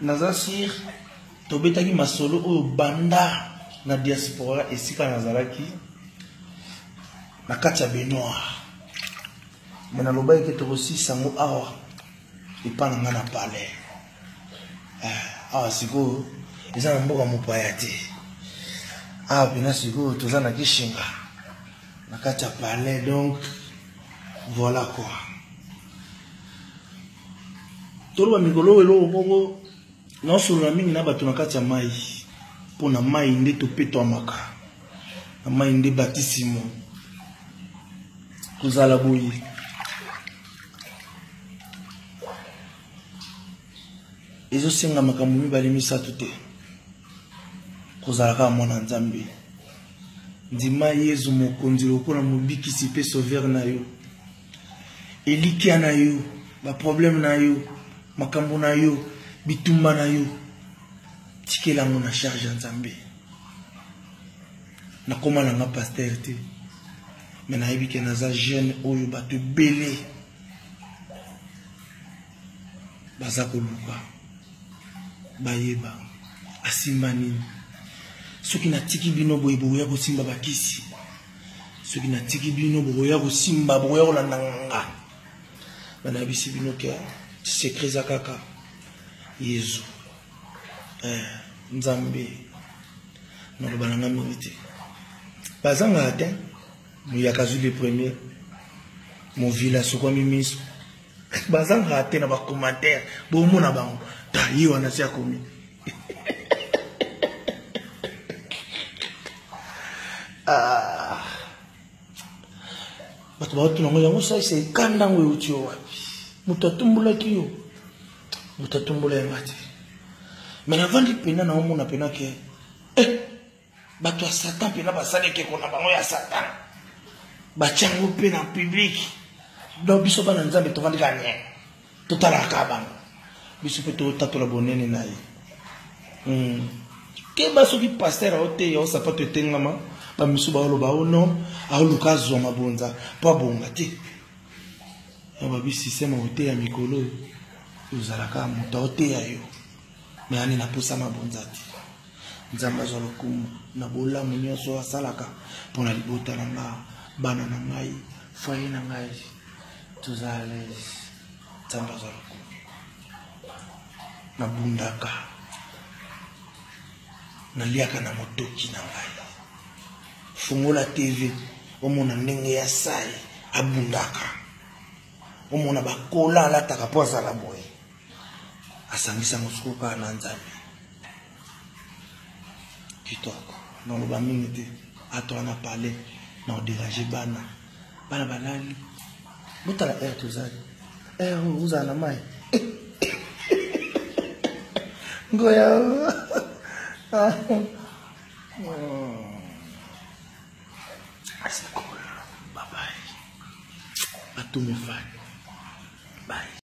naza sir tobetaki masolo oyo banda na diaspora esika nazalaki na kati ya Benoît mais naloba eke tokosisa ngo awa epa na nga na palais awa sikoyo eza na mboka mopaya te awa pena sikoyo toza na kishinga na kati ya palais donc voilà quoi toloba mikolo elo bongo naosolola mingi na bato na kati ya mai mpo na mai nde topetwamaka na mai nde batisimo kozala boye ezosenga makambo mibale misato te kozala kaka mwana nzambe ndima yezu mokonzi lokola mobikisi mpe sauveur na yo elikia na yo baproblème na yo makambo na yo bitumba na yo tikelango na charge ya nzambe nakoma nanga pasteur te me nayebi ke naza jeune oyo bato ebele baza koluka bayeba asimba nini soki natiki bino boye boya kosimba bakisi soki natiki bino boya kosimba boya kolanda nga banayebisi bino ke secret za kaka yezu nzambe naloba nanga mingi te bazanga te moyaka azwi le premier movila sokwami miso bazanga te na bacommentaire bomona bango ta ye wana si akomi bato baotuna ngo yango saisa ekandango euti yo wapi moto atumbulaki yo moto atumbula yanga te me navandi pena na omona pena ke bato ya satan pena basali ekeko na bango ya satan batiango mpe na public donc biso bana nzambe tovandi kanye totalaka bango biso mpe totatola bonene na ye keba soki paster aoteya osapato etengama bamisu baoloba ono aoluka azwa mabonza mpo abonga te babi systeme oteya mikolo ozalaka moto aoteya yo me ani napusa mabonza te nzambe azwa lokumu na bolamu nyonso asalaka mpo na libota na nga bana na ngai foye na ngai tozala lese nzambe azwa lokumu nabundaka naliaka na motoki na ngai fungola tv omona ndenge ya sai abundaka omona bakola alataka po azala boye asangisa mosuku kaka na nzambe kitoko naloba mingi te atoka na pale na oderage bana balali botala air tozali air ozala na mai ngoya c'est cool. Bye bye. À tous mes fans. Bye.